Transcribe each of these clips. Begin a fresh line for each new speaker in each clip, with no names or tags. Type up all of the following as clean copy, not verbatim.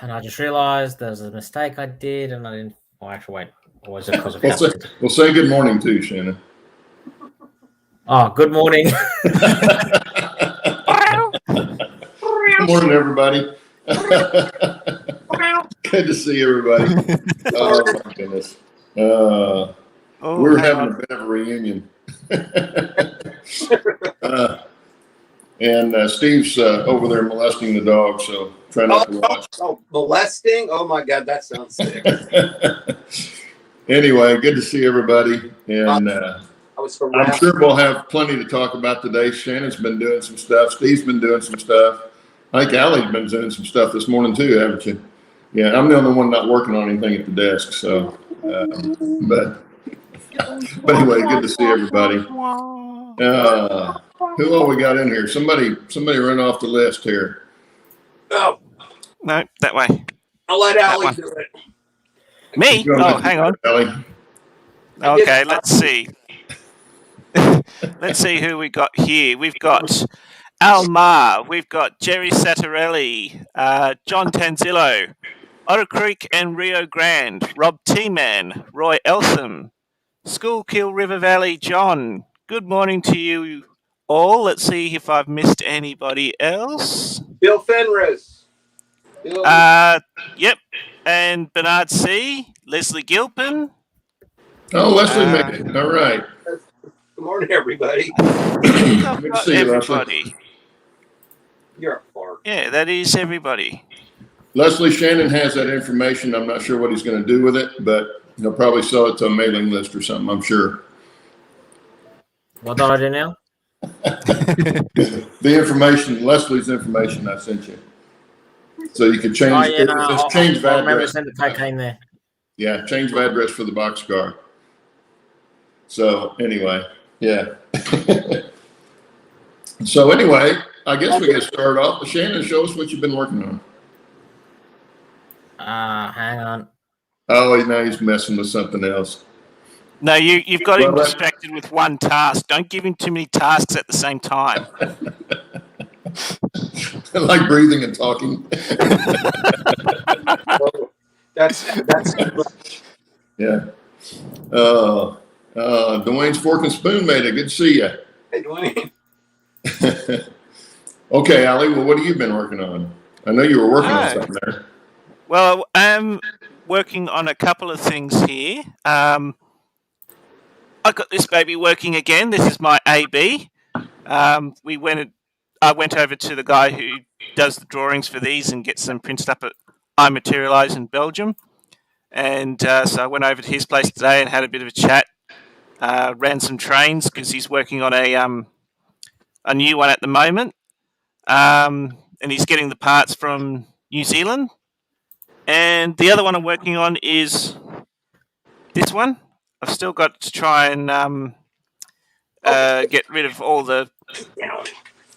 And I just realised there's a mistake I did, and I didn't. Oh, actually, wait. Or was it because of
We'll say good morning too, Shannon.
Oh, good morning.
Good morning, everybody. Good to see everybody. Oh my goodness. We're having a bit of a reunion. And Steve's over there molesting the dog, so try not to watch.
Oh, molesting? Oh my God, that sounds sick.
Anyway, good to see everybody, and I'm sure we'll have plenty to talk about today. Shannon's been doing some stuff. Steve's been doing some stuff. I think Allie's been doing some stuff this morning too, haven't you? Yeah, I'm the only one not working on anything at the desk. So, but anyway, good to see everybody. Who all we got in here? Somebody run off the list here.
Oh
no, that way.
I'll let Allie do it.
Me? Oh, hang on.
Allie.
Okay, let's see. Let's see who we got here. We've got Almar, we've got Jerry Sattarelli, John Tanzillo, Otter Creek and Rio Grande, Rob T-Man, Roy Eltham, Schuylkill River Valley John. Good morning to you all. Let's see if I've missed anybody else.
Bill Fenris.
Yep. And Bernard C., Leslie Gilpin.
Oh, Leslie made it. All right.
Good morning, everybody.
Good to see you,
everybody.
You're a fart.
Yeah, that is everybody.
Leslie, Shannon has that information. I'm not sure what he's going to do with it, but he'll probably sell it to a mailing list or something, I'm sure.
What do I do now?
The information, Leslie's information I sent you. So you could change, change of address.
I remember sending the cocaine there.
Yeah, change of address for the boxcar. So anyway, yeah. So anyway, I guess we get started off. Shannon, show us what you've been working on.
Hang on.
Oh, now he's messing with something else.
No, you've got him distracted with one task. Don't give him too many tasks at the same time.
Like breathing and talking.
That's
yeah. Dwayne's Fork and Spoon made it. Good to see you.
Hey, Dwayne.
Okay, Allie, well, what have you been working on? I know you were working on something there.
Well, I'm working on a couple of things here. I got this baby working again. This is my AB. I went over to the guy who does the drawings for these and gets them printed up at iMaterialise in Belgium. And so I went over to his place today and had a bit of a chat. Ran some trains because he's working on a new one at the moment. And he's getting the parts from New Zealand. And the other one I'm working on is this one. I've still got to try and get rid of all the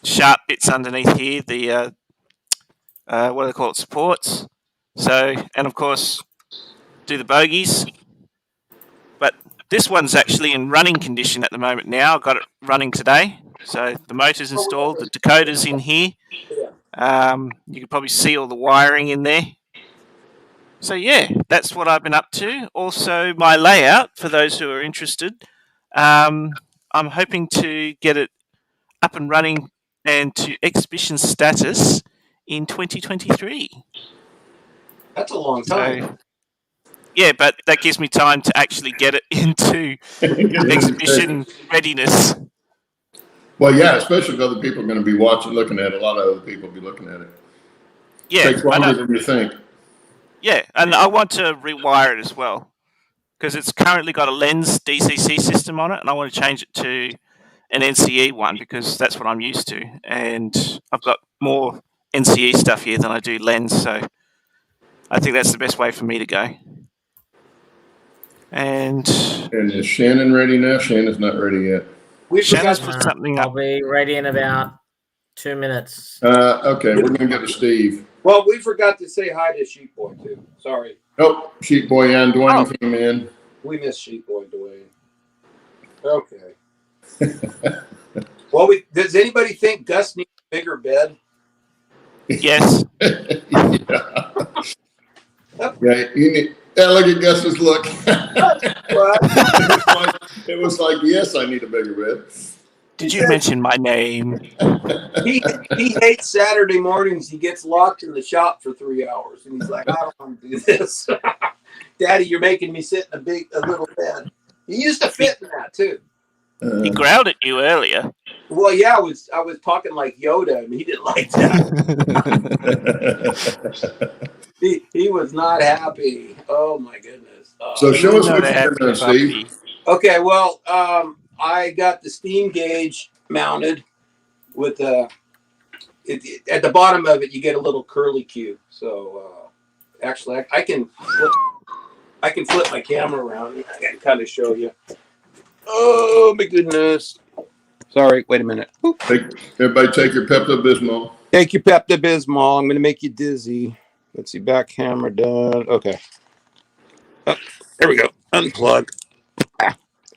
sharp bits underneath here, the what do they call it, supports. So, and of course, do the bogies. But this one's actually in running condition at the moment now. I got it running today. So the motor's installed, the decoder's in here. You can probably see all the wiring in there. So yeah, that's what I've been up to. Also, my layout, for those who are interested, I'm hoping to get it up and running and to exhibition status in 2023.
That's a long time.
So, yeah, but that gives me time to actually get it into exhibition readiness.
Well, yeah, especially if other people are going to be watching, looking at it. A lot of other people will be looking at it.
Yeah,
it takes longer than you think.
Yeah, and I want to rewire it as well because it's currently got a lens DCC system on it, and I want to change it to an NCE one because that's what I'm used to. And I've got more NCE stuff here than I do lens, so I think that's the best way for me to go. And
is Shannon ready now? Shannon's not ready yet.
Shannon's put something up.
I'll be ready in about 2 minutes.
Okay, we're going to go to Steve.
Well, we forgot to say hi to Sheep Boy, too. Sorry.
Oh, Sheep Boy and Dwayne came in.
We miss Sheep Boy, Dwayne. Okay. Well, does anybody think Gus needs a bigger bed?
Yes.
Yeah. Yeah, you need. Yeah, look at Gus's look.
What?
It was like, yes, I need a bigger bed.
Did you mention my name?
He hates Saturday mornings. He gets locked in the shop for 3 hours, and he's like, I don't want to do this. Daddy, you're making me sit in a little bed. He used to fit in that too.
He growled at you earlier.
Well, yeah, I was talking like Yoda, and he didn't like that. he was not happy. Oh my goodness.
So show us
Not
what
a
you're
happy
doing, Steve.
puppy.
Okay, well, I got the steam gauge mounted with at the bottom of it, you get a little curly cue. So actually, I can flip my camera around. I can kind of show you. Oh my goodness! Sorry, wait a minute.
Everybody take your Pepto-Bismol.
Take your Pepto-Bismol. I'm going to make you dizzy. Let's see, back camera done. Okay. Oh, there we go. Unplug.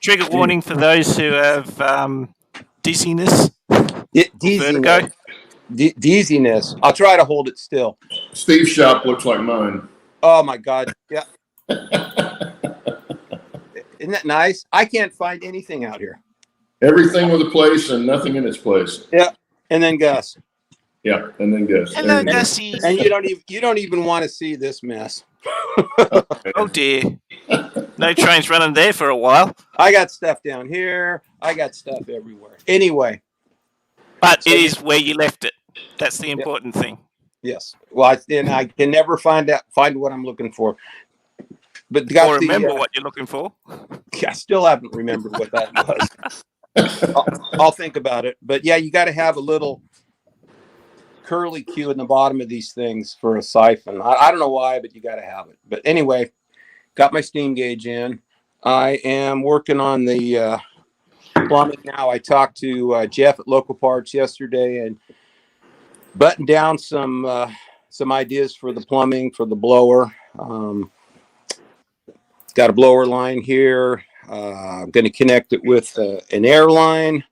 Trigger warning for those who have dizziness.
Dizziness. Dizziness. I'll try to hold it still.
Steve's shop looks like mine.
Oh my God. Yeah. Isn't that nice? I can't find anything out here.
Everything with a place and nothing in its place.
Yeah. And then Gus.
Yeah, and then Gus.
Hello, Gussie.
And you don't even want to see this mess.
Oh dear. No trains running there for a while.
I got stuff down here. I got stuff everywhere. Anyway.
But it is where you left it. That's the important thing.
Yes. Well, I can never find what I'm looking for. But
Or remember what you're looking for.
I still haven't remembered what that was. I'll think about it. But yeah, you got to have a little curly cue in the bottom of these things for a siphon. I don't know why, but you got to have it. But anyway, got my steam gauge in. I am working on the plumbing now. I talked to Jeff at Local Parts yesterday and buttoned down some ideas for the plumbing for the blower. Got a blower line here. I'm going to connect it with an air line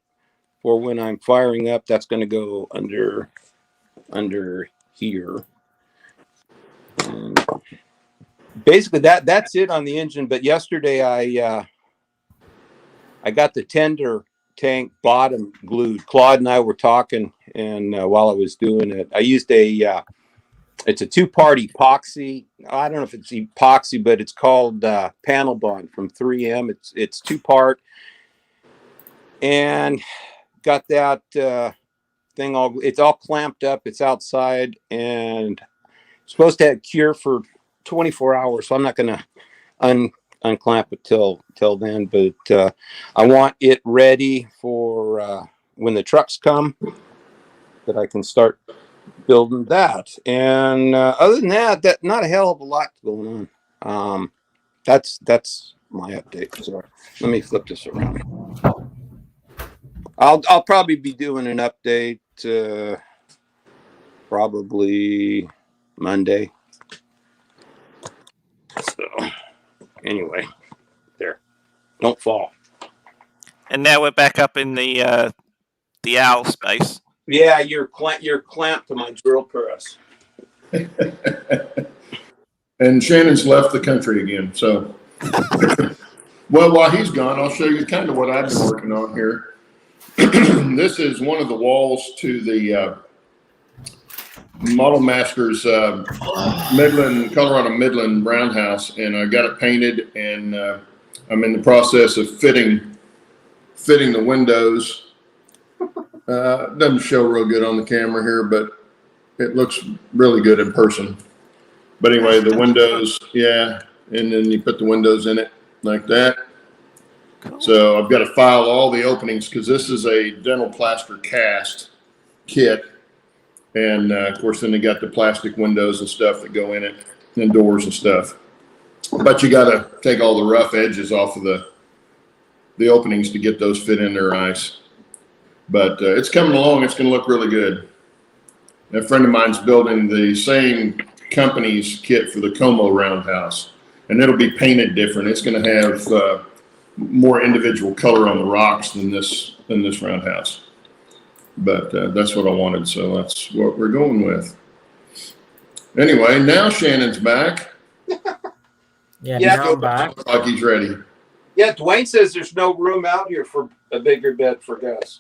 for when I'm firing up. That's going to go under here. And basically, that's it on the engine. But yesterday, I got the tender tank bottom glued. Claude and I were talking, and while I was doing it, I used it's a two-part epoxy. I don't know if it's epoxy, but it's called Panel Bond from 3M. It's two-part, and got that thing it's all clamped up. It's outside, and supposed to have cure for 24 hours. So I'm not going to unclamp it till then. But I want it ready for when the trucks come, that I can start building that. And other than that, not a hell of a lot going on. That's my update. So let me flip this around. I'll probably be doing an update probably Monday. So anyway, there. Don't fall.
And now we're back up in the owl space.
Yeah, you're clamped to my drill press.
And Shannon's left the country again. So, well, while he's gone, I'll show you kind of what I've been working on here. This is one of the walls to the Model Masters Colorado Midland Brown House, and I got it painted, and I'm in the process of fitting the windows. It doesn't show real good on the camera here, but it looks really good in person. But anyway, the windows, yeah, and then you put the windows in it like that. Cool. So I've got to file all the openings because this is a dental plaster cast kit. And of course, then they got the plastic windows and stuff that go in it, and doors and stuff. But you got to take all the rough edges off of the openings to get those fit in there nice. But it's coming along. It's going to look really good. A friend of mine's building the same company's kit for the Como Roundhouse, and it'll be painted different. It's going to have more individual color on the rocks than this roundhouse. But that's what I wanted, so that's what we're going with. Anyway, now Shannon's back.
Yeah,
Yeah,
now I'm back.
Looks like he's ready.
Yeah, Dwayne says there's no room out here for a bigger bed for Gus.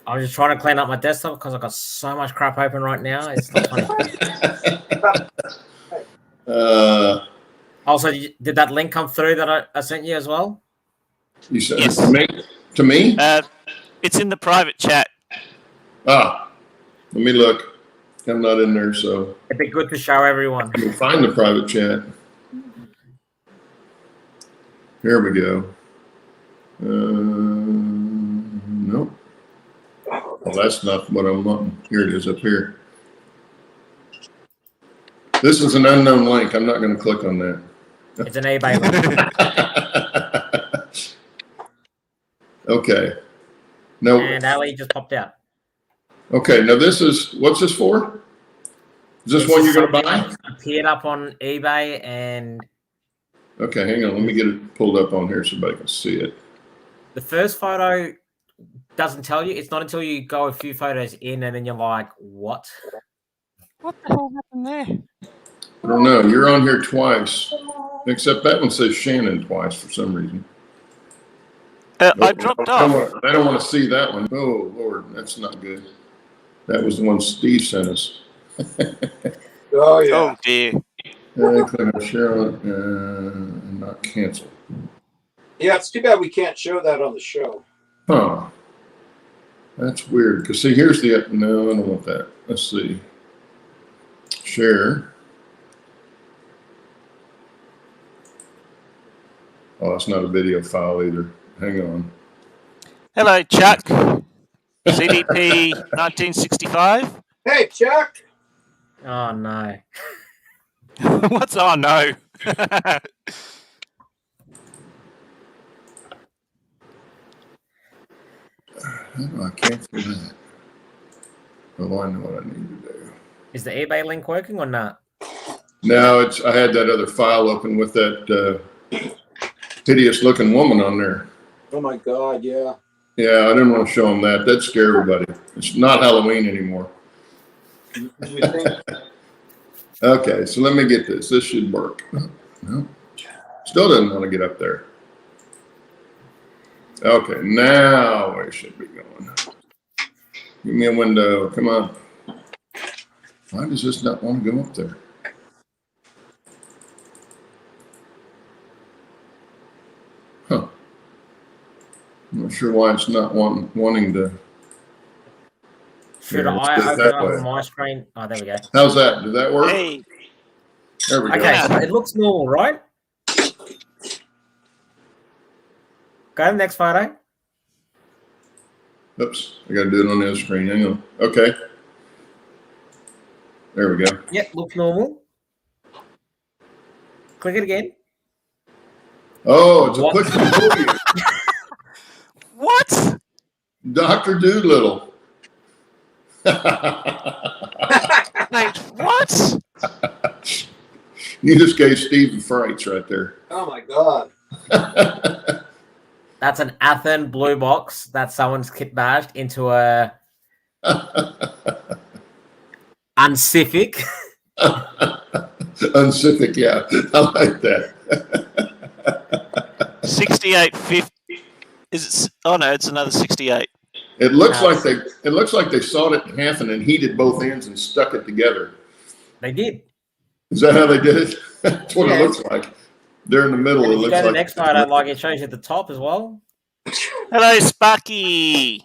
I'm just trying to clean up my desktop because I've got so much crap open right now. It's not funny. Also, did that link come through that I sent you as well?
You said
Yes.
To me?
It's in the private chat.
Let me look. I'm not in there, so
It'd be good to show everyone.
you can find the private chat. Here we go. Nope. Well, that's not what I'm wanting. Here it is up here. This is an unknown link. I'm not going to click on that.
It's an eBay link.
Okay. No.
And Ali just popped out.
Okay. Now this is, what's this for? Is this one you're going to buy?
Appeared up on eBay and.
Okay, hang on. Let me get it pulled up on here so everybody can see it.
The first photo doesn't tell you. It's not until you go a few photos in and then you're like, what?
What the hell happened there?
I don't know. You're on here twice. Except that one says Shannon twice for some reason.
I dropped off.
I don't want to see that one. Oh, Lord. That's not good. That was the one Steve sent us.
Oh, yeah.
Oh, dear.
Click on share and not cancel.
Yeah, it's too bad we can't show that on the show.
Huh. That's weird. Because, see, here's the... No, I don't want that. Let's see. Share. Oh, it's not a video file either. Hang on.
Hello, Chuck. CDP 1965.
Hey, Chuck.
Oh, no.
What's oh no?
How do I cancel that? Oh, I know what I need to do.
Is the eBay link working or not?
No, I had that other file open with that hideous looking woman on there.
Oh, my God, yeah.
Yeah, I didn't want to show them that. That'd scare everybody. It's not Halloween anymore. Okay, so let me get this. This should work. No, still doesn't want to get up there. Okay, now we should be going. Give me a window. Come on. Why does this not want to go up there? Huh. I'm not sure why it's not wanting to.
Should
Yeah,
I
let's
open
do it
it
that
up
way.
on my screen? Oh, there we go.
How's that? Did that work?
Hey,
There we go.
Okay, so it looks normal, right? Go to the next photo.
Oops, I got to do it on the other screen. Hang on. Okay. There we go.
Yep, looks normal. Click it again.
Oh, it's a
What?
click and movie.
what?
Dr. Doolittle.
Wait, what?
You just gave Steve the frights right there.
Oh, my God.
That's an Athen blue box that someone's kit bashed into a uncific.
Uncific, yeah. I like that.
6850. Is it? Oh no, it's another 68.
It looks like they sawed it in half and then heated both ends and stuck it together.
They did.
Is that how they did it? That's what
Yeah.
it looks like. They're in the middle.
And
It
if you
looks
go to the
like
next photo, like it shows you at the top as well.
Hello, Sparky.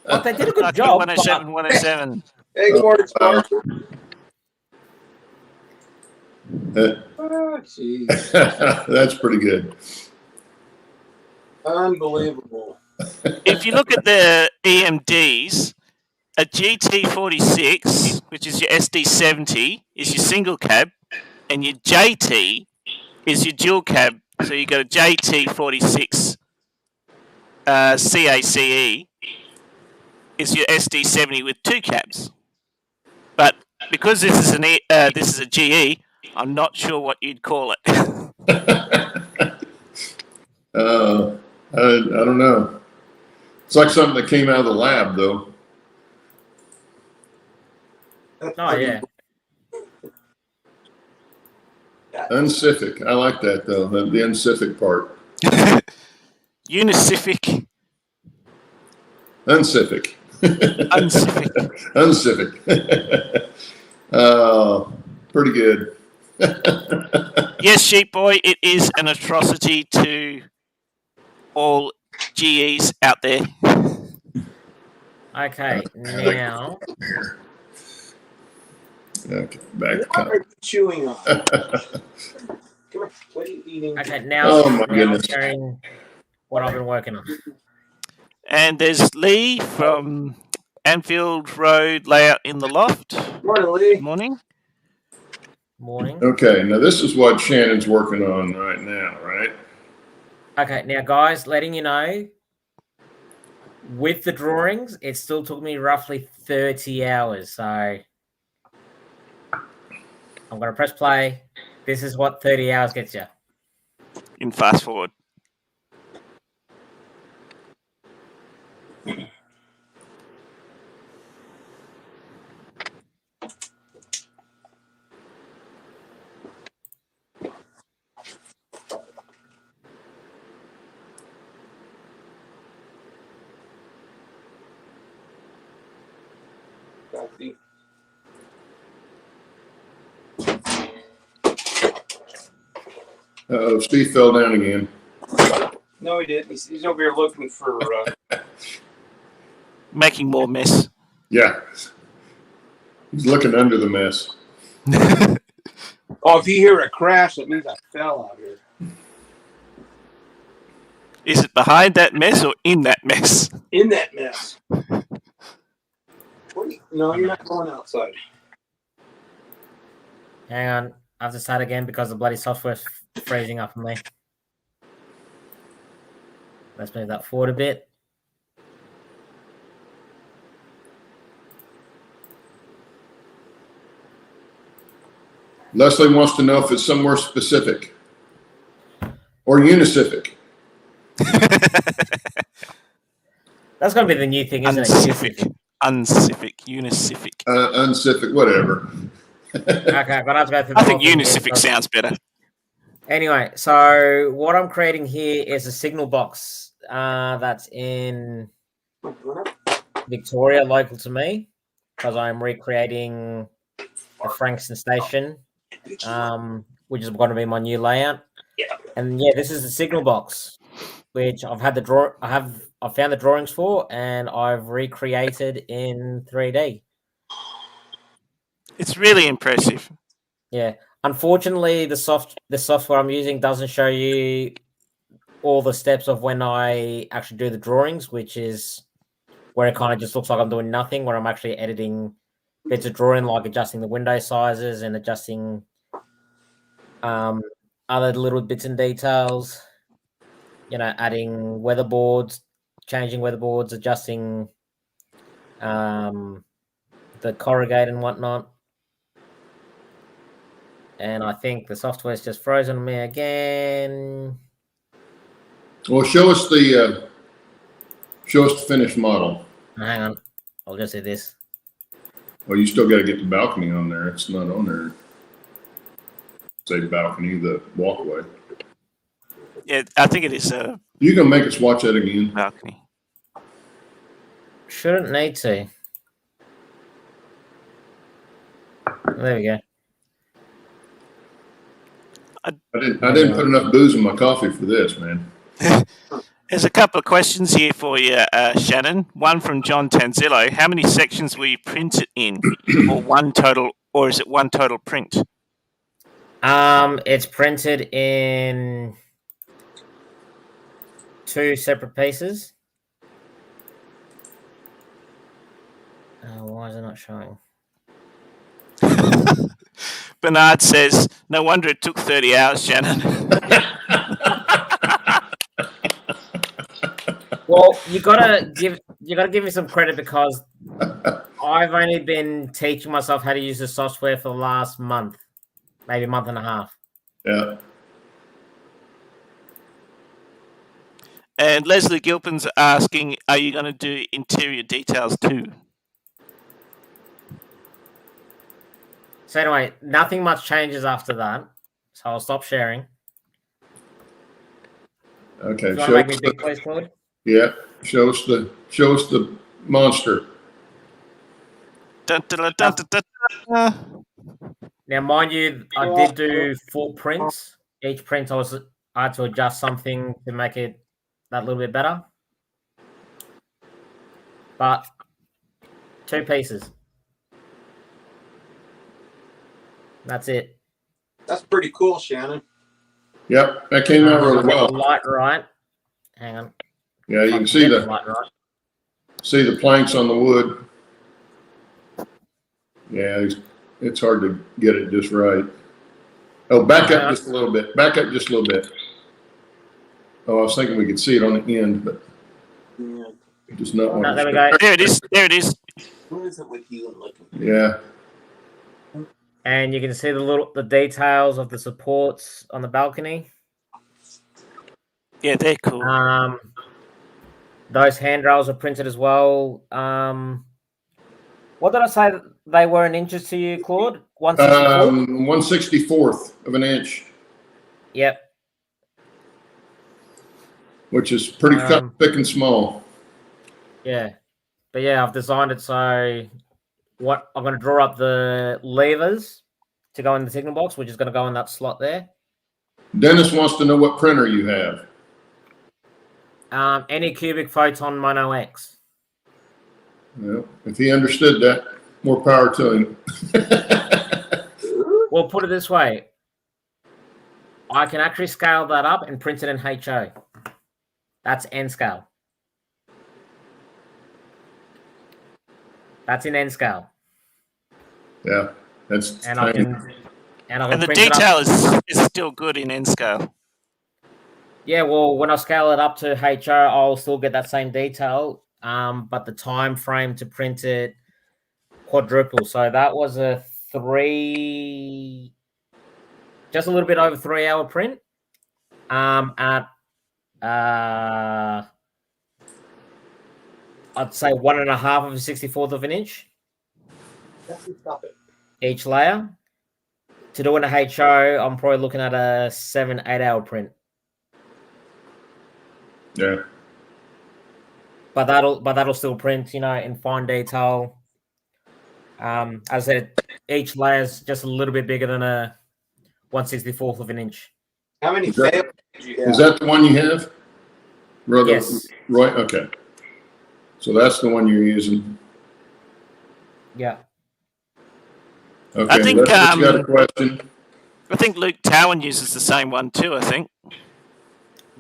Like they did a good
Sparky
job.
107, 107.
Hey, good morning, Spark. Oh, jeez.
That's pretty good.
Unbelievable.
If you look at the EMDs, a GT46, which is your SD70, is your single cab, and your JT is your dual cab. So you got a JT46 CACE is your SD70 with two cabs. But because this is a GE, I'm not sure what you'd call it.
I don't know. It's like something that came out of the lab, though.
Oh yeah.
Uncific. I like that though. The uncific part.
Unicific.
Uncific.
Uncific.
Uncific. Pretty good.
Yes, Sheep Boy, it is an atrocity to all GEs out there.
Okay, now.
Okay, back to
What are you chewing on? Come on, what are you eating?
Okay, now,
Oh my
now I'm
goodness.
sharing what I've been working on.
And there's Lee from Anfield Road Layout in the Loft.
Morning, Lee.
Morning.
Morning.
Okay, now this is what Shannon's working on right now, right?
Okay, now guys, letting you know, with the drawings, it still took me roughly 30 hours. So I'm going to press play. This is what 30 hours gets you.
In fast forward.
Steve fell down again.
No, he didn't. He's over here looking for.
Making more mess.
Yeah. He's looking under the mess.
Oh, if you hear a crash, that means I fell out here.
Is it behind that mess or in that mess?
In that mess. No, you're not going outside.
Hang on. I have to start again because the bloody software's freezing up on me. Let's move that forward a bit.
Leslie wants to know if it's somewhere specific or unicific.
That's going to be the new thing, isn't
Uncific. Uncific. Unicific.
Uncific, whatever.
Okay, but I have to go through the
I think
whole thing
unicific
again, so-
sounds better.
Anyway, so what I'm creating here is a signal box that's in Victoria, local to me, because I'm recreating the Frankston station, which is going to be my new layout. And yeah, this is the signal box, which I've had I found the drawings for, and I've recreated in 3D.
It's really impressive.
Yeah. Unfortunately, the software I'm using doesn't show you all the steps of when I actually do the drawings, which is where it kind of just looks like I'm doing nothing, where I'm actually editing bits of drawing, like adjusting the window sizes and adjusting other little bits and details, adding weatherboards, changing weatherboards, adjusting the corrugate and whatnot. And I think the software's just frozen on me again.
Well, show us the finished model.
Hang on, I'll just do this.
Well, you still got to get the balcony on there. It's not on there. Say balcony, the walkway.
Yeah, I think it is a
You can make us watch that again.
balcony.
Shouldn't need to. There we go.
I didn't put enough booze in my coffee for this, man.
There's a couple of questions here for you, Shannon. One from John Tanzillo. How many sections will you print it in, or is it one total print?
It's printed in 2 separate pieces. Why is it not showing?
Bernard says, "No wonder it took 30 hours, Shannon."
Well, you gotta give me some credit, because I've only been teaching myself how to use the software for the last month, maybe a month and a half.
Yeah.
And Leslie Gilpin's asking, are you going to do interior details too?
So anyway, nothing much changes after that. So I'll stop sharing.
Okay.
If you want to make me big, please, Claude.
Yeah. Show us the monster.
Dun, dun, dun, dun, dun, dun.
Now, mind you, I did do 4 prints. Each print I had to adjust something to make it that little bit better. But 2 pieces. That's it.
That's pretty cool, Shannon.
Yep, that came out really
I'll get
well.
the light right. Hang on.
Yeah, you can
Get
see
the light right.
see the planks on the wood. Yeah, it's hard to get it just right. Oh, back up just a little bit. Back up just a little bit. Oh, I was thinking we could see it on the end, but just not.
No, there we go.
There it is. There it is.
Who is it with you and looking?
Yeah.
And you can see the details of the supports on the balcony.
Yeah, they're cool.
Those handrails are printed as well. What did I say that they were in inches to you, Claude? 1/64?
1/64th of an inch.
Yep.
Which is pretty thick and small.
Yeah. But yeah, I've designed it so I'm going to draw up the levers to go in the signal box, which is going to go in that slot there.
Dennis wants to know what printer you have.
Any cubic photon Mono X.
Well, if he understood that, more power to him.
Well, put it this way. I can actually scale that up and print it in HO. That's N scale. That's in N scale.
Yeah, that's
and
the detail is still good in N scale.
Yeah, well, when I scale it up to HO, I'll still get that same detail, but the time frame to print it quadruple. So that was just a little bit over 3-hour print. At I'd say 1.5 of a 64th of an inch. Each layer. To do in a HO, I'm probably looking at a 7-8 hour print.
Yeah.
But that'll still print, in fine detail. As I said, each layer is just a little bit bigger than a 1/64th of an inch.
How many fails did you have?
Is that the one you have?
Yes.
Right. Okay. So that's the one you're using.
Yeah.
Okay.
I think
Let's got a question.
I think Luke Towan uses the same one too. I think.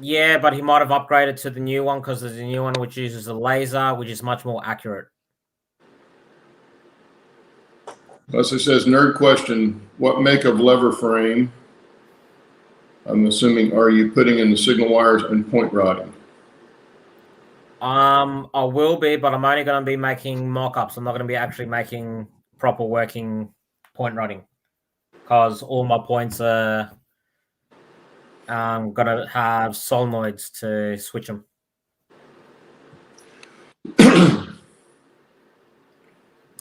Yeah, but he might have upgraded to the new one because there's a new one which uses a laser, which is much more accurate.
Plus, it says nerd question: what make of lever frame? I'm assuming are you putting in the signal wires and point rodding?
I will be, but I'm only going to be making mock-ups. I'm not going to be actually making proper working point rodding because all my points are going to have solenoids to switch them.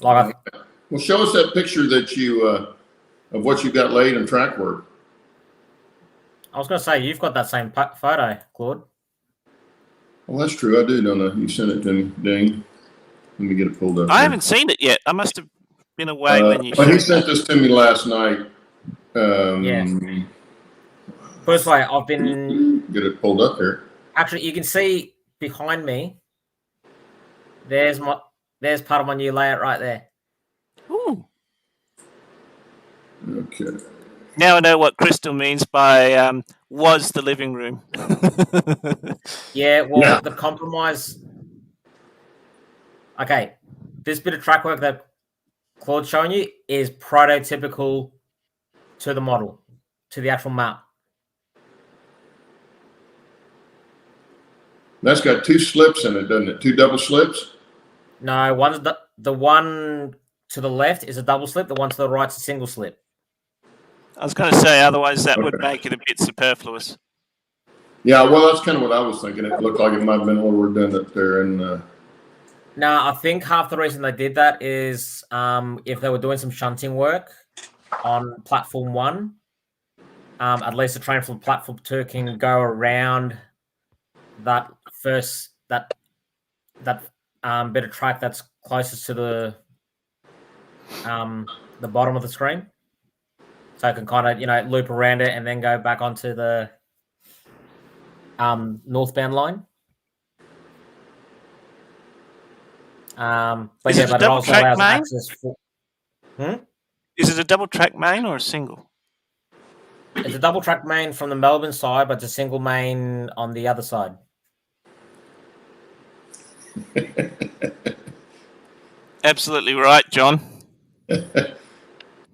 Well, show us that picture that you of what you got laid in track work.
I was going to say you've got that same photo, Claude.
Well, that's true. I do, don't I? You sent it to me. Dang. Let me get it pulled up.
I haven't seen it yet. I must have been away when you.
He sent this to me last night.
Yeah. First way, I've been
get it pulled up here.
Actually, you can see behind me. There's part of my new layout right there.
Ooh.
Okay.
Now I know what Crystal means by was the living room.
Yeah, well, the compromise. Okay, this bit of track work that Claude's showing you is prototypical to the model, to the actual map.
That's got 2 slips in it, doesn't it? 2 double slips?
No, one's the one to the left is a double slip. The one to the right is a single slip.
I was going to say, otherwise that would make it a bit superfluous.
Yeah, well, that's kind of what I was thinking. It looked like it might have been a little redundant there. And
no, I think half the reason they did that is if they were doing some shunting work on platform 1, at least the train from platform 2 can go around that first that bit of track that's closest to the bottom of the screen, so I can kind of loop around it and then go back onto the northbound line. But
Is
yeah,
it a
but it
double
also
track
allows
main?
access for.
Is it a double track main or a single?
It's a double track main from the Melbourne side, but it's a single main on the other side.
Absolutely right, John.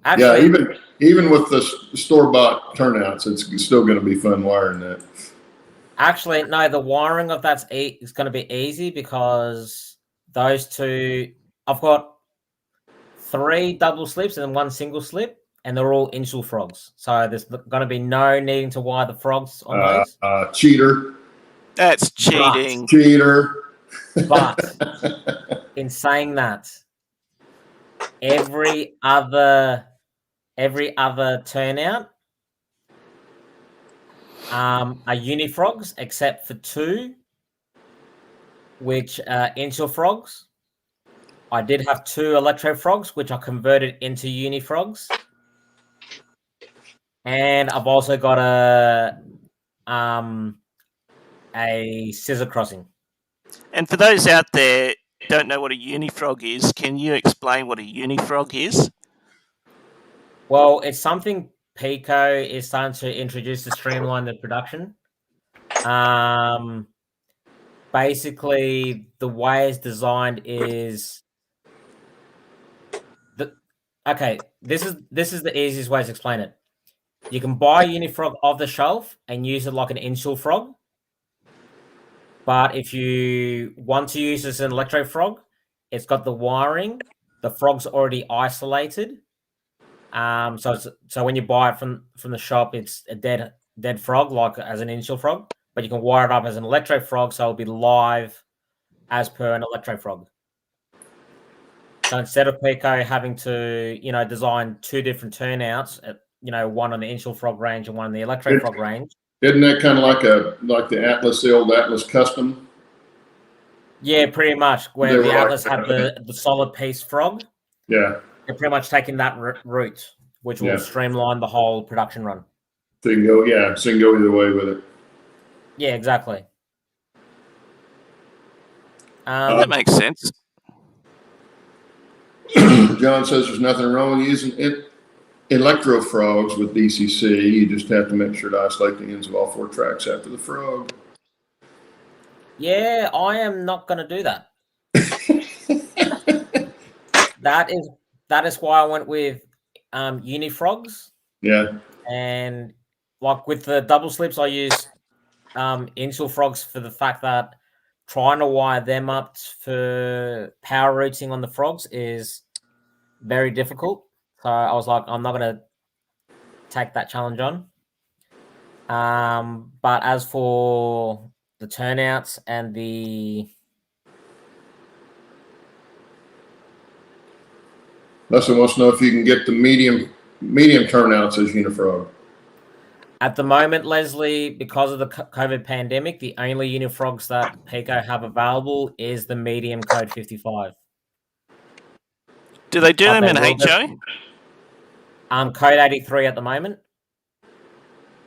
Actually,
Yeah, even with the store-bought turnouts, it's still going to be fun wiring that.
Actually, no, the wiring of that's is going to be easy because those two, I've got 3 double slips and then 1 single slip, and they're all initial frogs. So there's going to be no needing to wire the frogs on those.
Cheater.
That's cheating.
Cheater.
But in saying that, every other turnout are unifrogs except for 2, which are initial frogs. I did have 2 electro frogs, which I converted into unifrogs, and I've also got a scissor crossing.
And for those out there don't know what a unifrog is, can you explain what a unifrog is?
Well, it's something Pico is starting to introduce to streamline the production. Basically, the way it's designed is this is the easiest way to explain it. You can buy a unifrog off the shelf and use it like an initial frog. But if you want to use it as an electro frog, it's got the wiring. The frog's already isolated. So when you buy it from the shop, it's a dead frog, like as an initial frog. But you can wire it up as an electro frog, so it'll be live as per an electro frog. So instead of Pico having to, design 2 different turnouts, one on the initial frog range and one on the electro frog range.
Isn't that kind of like the old Atlas Custom?
Yeah, pretty much. Where the Atlas had the solid piece frog.
Yeah.
They're pretty much taking that route, which will streamline the whole production run.
So you can go either way with it.
Yeah, exactly.
That makes sense.
John says there's nothing wrong with using electro frogs with DCC. You just have to make sure to isolate the ends of all 4 tracks after the frog.
Yeah, I am not going to do that. That is why I went with unifrogs.
Yeah.
And like with the double slips, I use initial frogs for the fact that trying to wire them up for power routing on the frogs is very difficult. So I was like, I'm not going to take that challenge on. But as for the turnouts and the...
Leslie wants to know if you can get the medium turnouts as unifrog.
At the moment, Leslie, because of the COVID pandemic, the only unifrogs that Pico have available is the medium code 55.
Do they do them in HO?
Code 83 at the moment.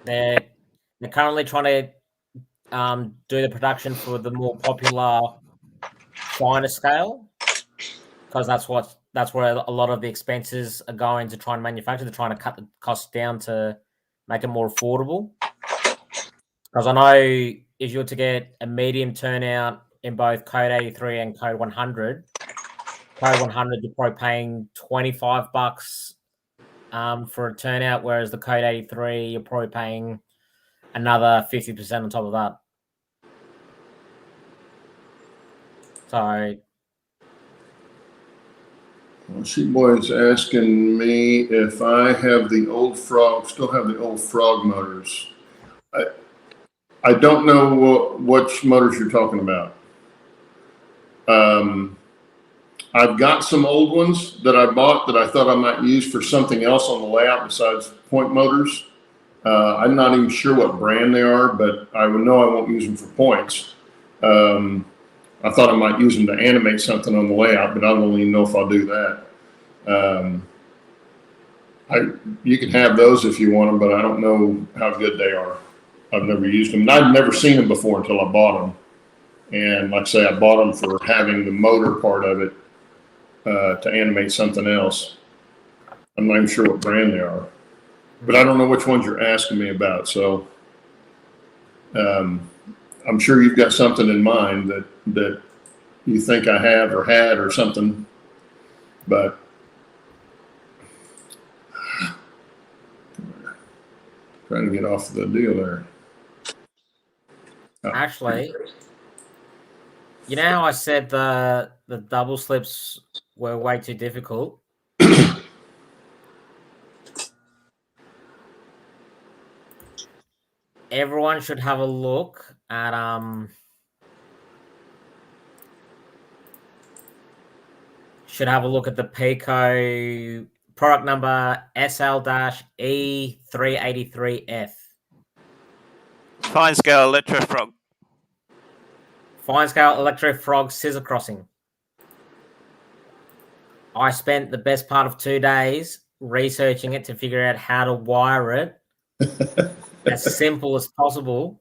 They're currently trying to do the production for the more popular finer scale, because that's where a lot of the expenses are going to try and manufacture. They're trying to cut the cost down to make it more affordable. Because I know if you were to get a medium turnout in both Code 83 and Code 100, Code 100 you're probably paying $25 for a turnout, whereas the Code 83 you're probably paying another 50% on top of that. So
Boy's asking me if I have still have the old frog motors. I don't know which motors you're talking about. I've got some old ones that I bought that I thought I might use for something else on the layout besides point motors. I'm not even sure what brand they are, but I would know I won't use them for points. I thought I might use them to animate something on the layout, but I don't even know if I'll do that. You can have those if you want them, but I don't know how good they are. I've never used them. And I've never seen them before until I bought them. And like I say, I bought them for having the motor part of it to animate something else. I'm not even sure what brand they are, but I don't know which ones you're asking me about. So I'm sure you've got something in mind that you think I have or had or something, but trying to get off the deal there. Oh.
Actually, you know how I said the double slips were way too difficult? Everyone should have a look at the Pico product number SL-E383F.
Fine scale electro frog.
Fine scale electro frog scissor crossing. I spent the best part of 2 days researching it to figure out how to wire it as simple as possible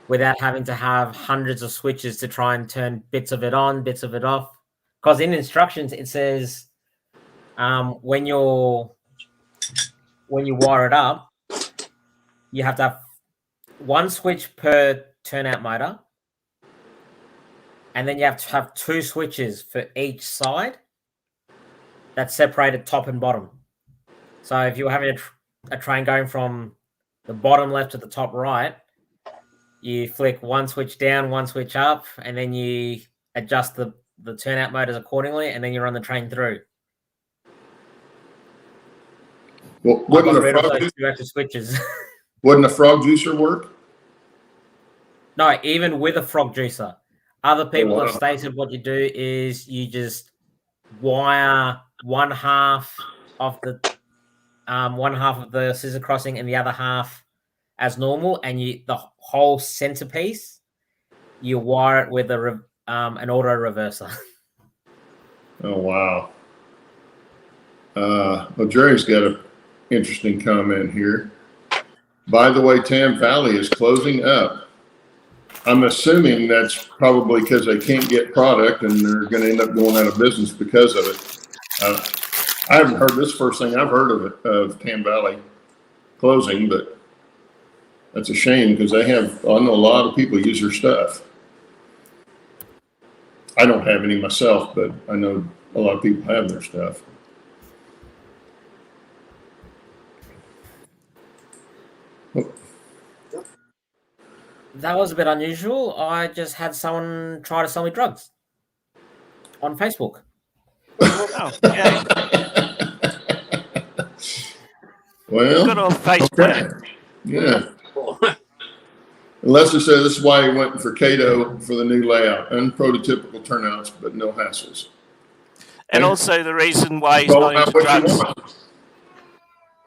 without having to have hundreds of switches to try and turn bits of it on, bits of it off. Because in instructions it says when you wire it up, you have to have one switch per turnout motor, and then you have to have 2 switches for each side that's separated top and bottom. So if you're having a train going from the bottom left to the top right, you flick one switch down, one switch up, and then you adjust the turnout motors accordingly, and then you run the train through.
Well,
I got rid of those 2 extra switches.
Wouldn't a frog juicer work?
No, even with a frog juicer. Other people have stated what you do is you just wire one half of the scissor crossing and the other half as normal, and the whole centerpiece you wire it with an auto reverser.
Oh wow! Well, Jerry's got an interesting comment here. By the way, Tam Valley is closing up. I'm assuming that's probably because they can't get product and they're going to end up going out of business because of it. I haven't heard this first thing I've heard of Tam Valley closing, but that's a shame because I know a lot of people use their stuff. I don't have any myself, but I know a lot of people have their stuff.
That was a bit unusual. I just had someone try to sell me drugs on Facebook.
Oh, yeah.
Well,
Good old Facebook.
Okay. Yeah. Lester said this is why he went for Cato for the new layout. Unprototypical turnouts, but no hassles.
And also the reason why he's not into drugs.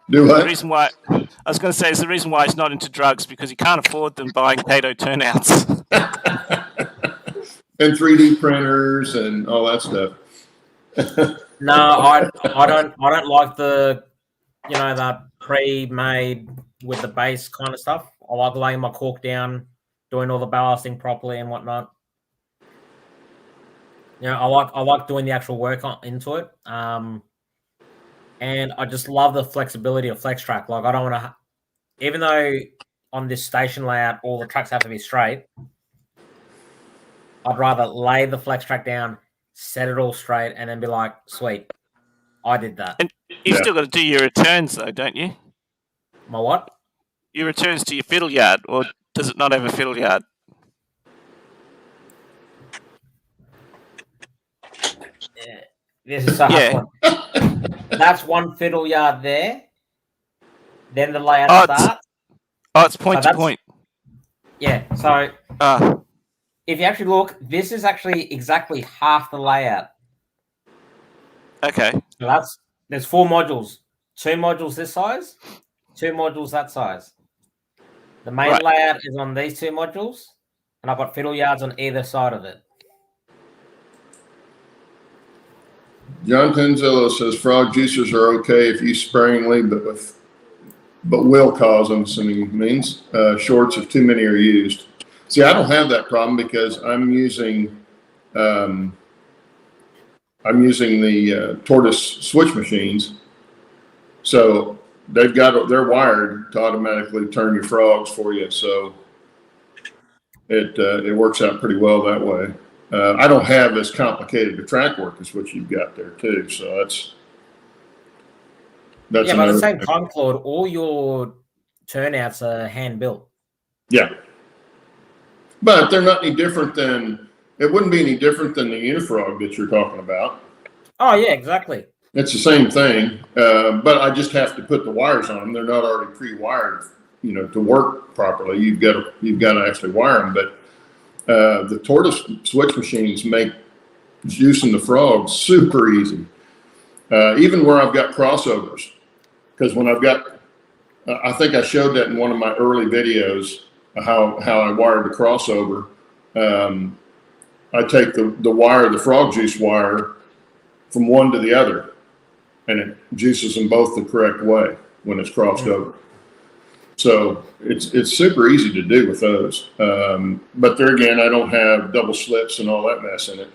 Do what?
The reason why I was going to say is the reason why he's not into drugs because he can't afford them buying Cato turnouts.
And 3D printers and all that stuff.
No, I don't like the that pre-made with the base kind of stuff. I like laying my cork down, doing all the ballasting properly and whatnot. I like doing the actual work into it. And I just love the flexibility of FlexTrack. Like I don't want to, even though on this station layout all the tracks have to be straight, I'd rather lay the FlexTrack down, set it all straight, and then be like, sweet, I did that.
And you've still got to do your returns though, don't you?
My what?
Your returns to your fiddle yard, or does it not have a fiddle yard?
Yeah. This is so hard. That's one fiddle yard there. Then the layout starts.
It's point to point.
Yeah. So if you actually look, this is actually exactly half the layout.
Okay.
So there's 4 modules. 2 modules this size, 2 modules that size. The main
Right.
layout is on these 2 modules, and I've got fiddle yards on either side of it.
John Tenzillo says frog juicers are okay if used sparingly, but will cause, I'm assuming he means, shorts if too many are used. See, I don't have that problem because I'm using the tortoise switch machines. So they're wired to automatically turn your frogs for you. So it works out pretty well that way. I don't have as complicated a track work as what you've got there too. So that's
Yeah, but at the
another
same
thing.
time, Claude, all your turnouts are hand built.
Yeah. But they're not any different than, it wouldn't be any different than the Unifrog that you're talking about.
Oh yeah, exactly.
It's the same thing, but I just have to put the wires on them. They're not already pre-wired, to work properly. You've got to actually wire them. But the tortoise switch machines make juicing the frogs super easy. Even where I've got crossovers, because when I've got, I think I showed that in one of my early videos, how I wired the crossover. I take the wire, the frog juice wire, from one to the other, and it juices them both the correct way when it's crossed over. So it's super easy to do with those. But there again, I don't have double slips and all that mess in it.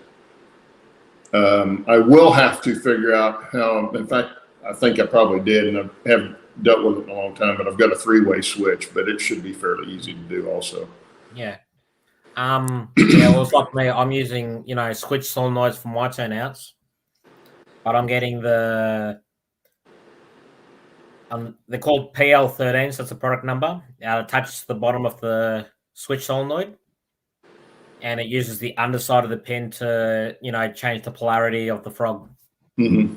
I will have to figure out how, in fact, I think I probably did, and I haven't dealt with it in a long time, but I've got a 3-way switch, but it should be fairly easy to do also.
Yeah. Well, it's like me. I'm using, switch solenoids for my turnouts, but I'm getting they're called PL13, so that's the product number. It attaches to the bottom of the switch solenoid, and it uses the underside of the pin to, change the polarity of the frog.
Mm-hmm.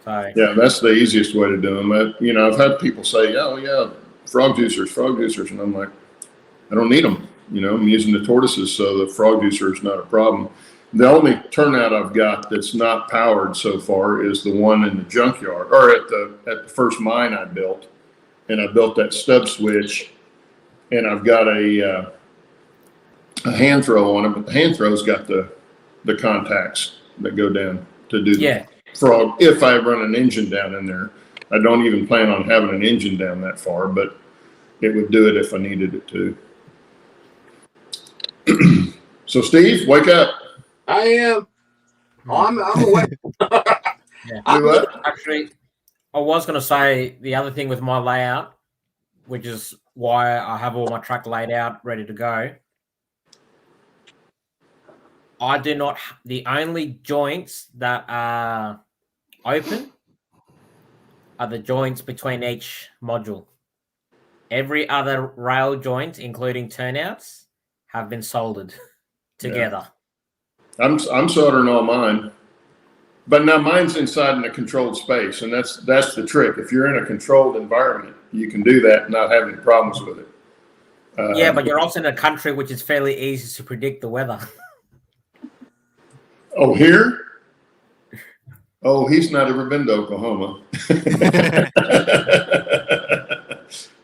So
yeah, that's the easiest way to do them. I've had people say, "Oh yeah, frog juicers," and I'm like, I don't need them. I'm using the tortoises, so the frog juicer is not a problem. The only turnout I've got that's not powered so far is the one in the junkyard, or at the first mine I built, and I built that stub switch, and I've got a hand throw on it, but the hand throw's got the contacts that go down to do the frog. If I run an engine down in there, I don't even plan on having an engine down that far, but it would do it if I needed it to. So Steve, wake up.
I am. I'm awake.
Actually, I was going to say the other thing with my layout, which is why I have all my track laid out, ready to go. I do not. The only joints that are open are the joints between each module. Every other rail joint, including turnouts, have been soldered together.
I'm soldering all mine, but now mine's inside in a controlled space, and that's the trick. If you're in a controlled environment, you can do that and not have any problems with it.
Yeah, but you're also in a country which is fairly easy to predict the weather.
Oh, here? Oh, he's not ever been to Oklahoma.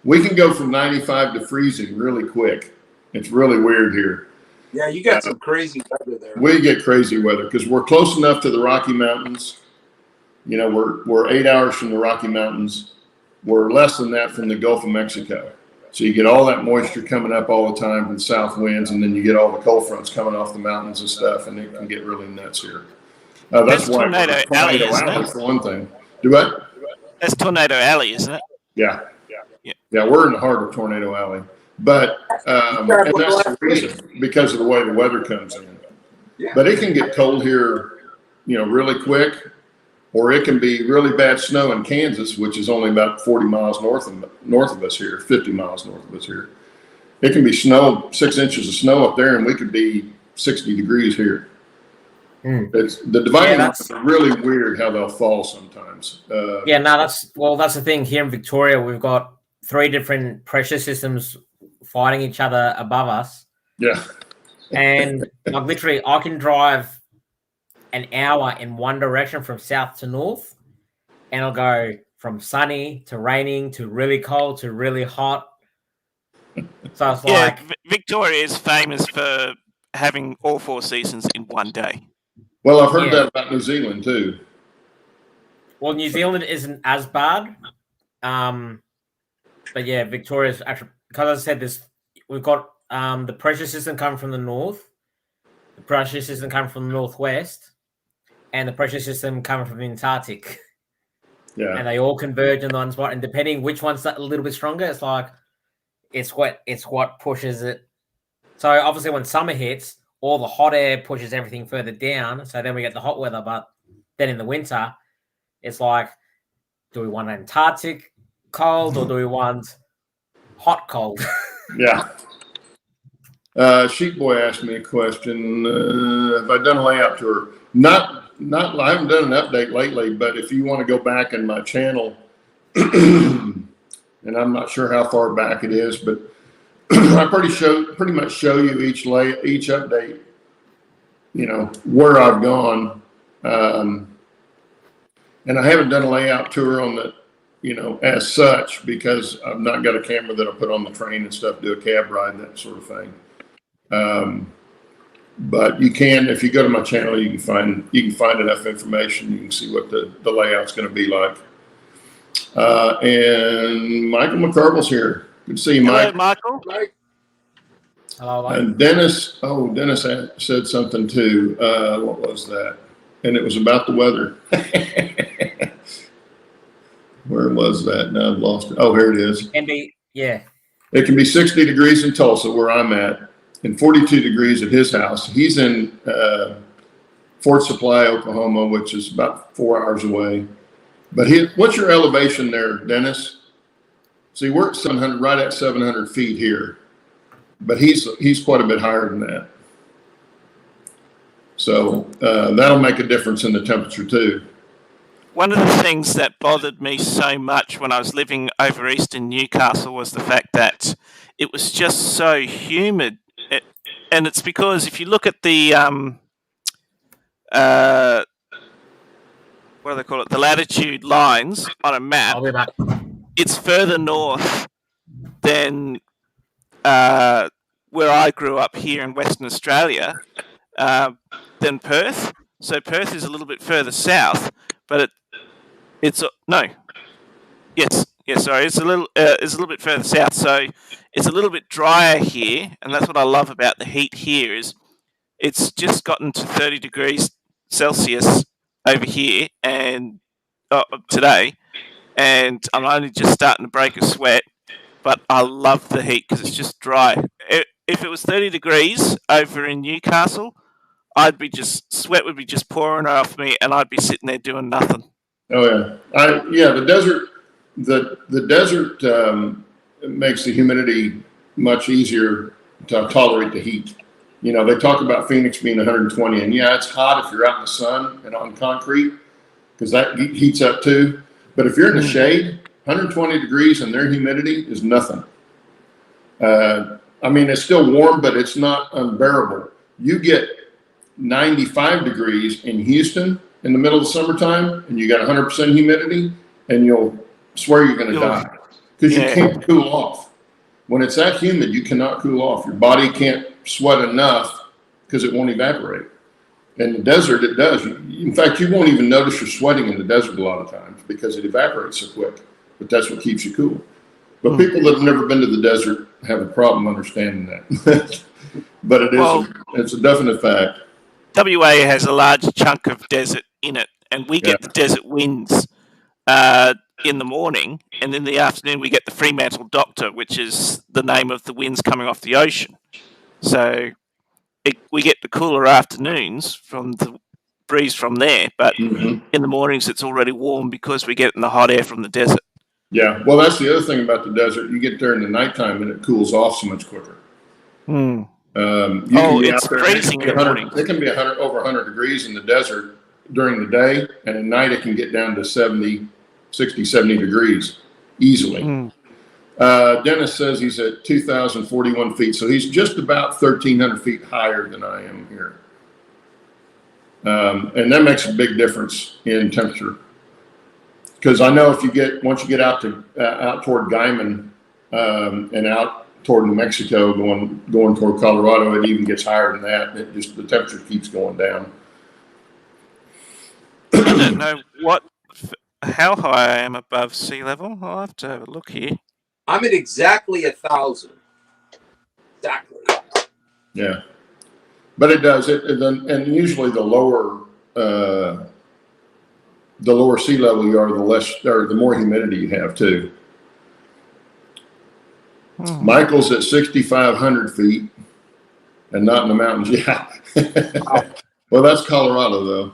We can go from 95 to freezing really quick. It's really weird here.
Yeah, you got some crazy weather there.
We get crazy weather because we're close enough to the Rocky Mountains. We're 8 hours from the Rocky Mountains. We're less than that from the Gulf of Mexico. So you get all that moisture coming up all the time from south winds, and then you get all the cold fronts coming off the mountains and stuff, and it can get really nuts here. That's why
Tornado Alley, isn't it?
for one thing. Do what?
That's Tornado Alley, isn't it?
Yeah, we're in the heart of Tornado Alley, but and that's the reason, because of the way the weather comes in. But it can get cold here, really quick, or it can be really bad snow in Kansas, which is only about 40 miles north of us here, 50 miles north of us here. It can be 6 inches of snow up there, and we could be 60 degrees here. It's the dividing lines is really weird how they'll fall sometimes.
That's the thing here in Victoria. We've got 3 different pressure systems fighting each other above us.
Yeah,
and like literally, I can drive an hour in one direction from south to north, and I'll go from sunny to raining to really cold to really hot. So it's
Yeah,
like,
Victoria is famous for having all 4 seasons in one day.
Well, I've heard
Yeah.
that about New Zealand too.
well, New Zealand isn't as bad. But yeah, Victoria's actually, because I said this, we've got the pressure system coming from the north, the pressure system coming from the northwest, and the pressure system coming from the Antarctic.
Yeah.
And they all converge in one spot. And depending which one's a little bit stronger, it's like it's what pushes it. So obviously when summer hits, all the hot air pushes everything further down. So then we get the hot weather. But then in the winter, it's like, do we want Antarctic cold or do we want hot cold?
Yeah. Sheep Boy asked me a question. Have I done a layout tour? Not. I haven't done an update lately, but if you want to go back in my channel, and I'm not sure how far back it is, but I pretty much show you each update. You know where I've gone, and I haven't done a layout tour on the, as such, because I've not got a camera that I'll put on the train and stuff, do a cab ride, that sort of thing. But you can, if you go to my channel, you can find enough information. You can see what the layout's going to be like. And Michael McCarville's here. Good to see you,
Hello,
Mike.
Michael.
Hello,
And Dennis said something too. What was that? And it was about the weather. Where was that? Now I've lost it. Oh, here it is.
Yeah.
It can be 60 degrees in Tulsa, where I'm at, and 42 degrees at his house. He's in Fort Supply, Oklahoma, which is about 4 hours away. But what's your elevation there, Dennis? See, we're at 700, right at 700 feet here, but he's quite a bit higher than that. So that'll make a difference in the temperature too.
One of the things that bothered me so much when I was living over east in Newcastle was the fact that it was just so humid. And it's because if you look at the, what do they call it, the latitude lines on a map,
I'll be back.
it's further north than where I grew up here in Western Australia than Perth. So Perth is a little bit further south, but it's a little bit further south. So it's a little bit drier here, and that's what I love about the heat here is it's just gotten to 30 degrees Celsius over here and today, and I'm only just starting to break a sweat. But I love the heat because it's just dry. If it was 30 degrees over in Newcastle, sweat would be just pouring off me, and I'd be sitting there doing nothing.
Oh yeah, the desert makes the humidity much easier to tolerate the heat. You know, they talk about Phoenix being 120, and yeah, it's hot if you're out in the sun and on concrete because that heats up too. But if you're in the shade, 120 degrees and their humidity is nothing. I mean, it's still warm, but it's not unbearable. You get 95 degrees in Houston in the middle of the summertime, and you got 100% humidity, and you'll swear you're going to die because you can't cool off. When it's that humid, you cannot cool off. Your body can't sweat enough because it won't evaporate. In the desert, it does. In fact, you won't even notice you're sweating in the desert a lot of times because it evaporates so quick. But that's what keeps you cool. But people that have never been to the desert have a problem understanding that. But it's a definite fact.
WA has a large chunk of desert in it, and we get the desert winds in the morning, and in the afternoon we get the Fremantle Doctor, which is the name of the winds coming off the ocean. So we get the cooler afternoons from the breeze from there, but in the mornings it's already warm because we get in the hot air from the desert.
Yeah, well, that's the other thing about the desert. You get there in the nighttime and it cools off so much quicker.
It's freezing in the morning.
It can be over 100 degrees in the desert during the day, and at night it can get down to 70 degrees easily. Dennis says he's at 2,041 feet, so he's just about 1,300 feet higher than I am here. And that makes a big difference in temperature. because I know once you get out toward Guyman and out toward New Mexico, going toward Colorado, it even gets higher than that. The temperature keeps going down.
I don't know how high I am above sea level. I'll have to have a look here.
I'm at exactly 1,000. Exactly.
Yeah, but it does and usually the lower sea level you are, the more humidity you have too. Michael's at 6,500 feet and not in the mountains yet. Well, that's Colorado though.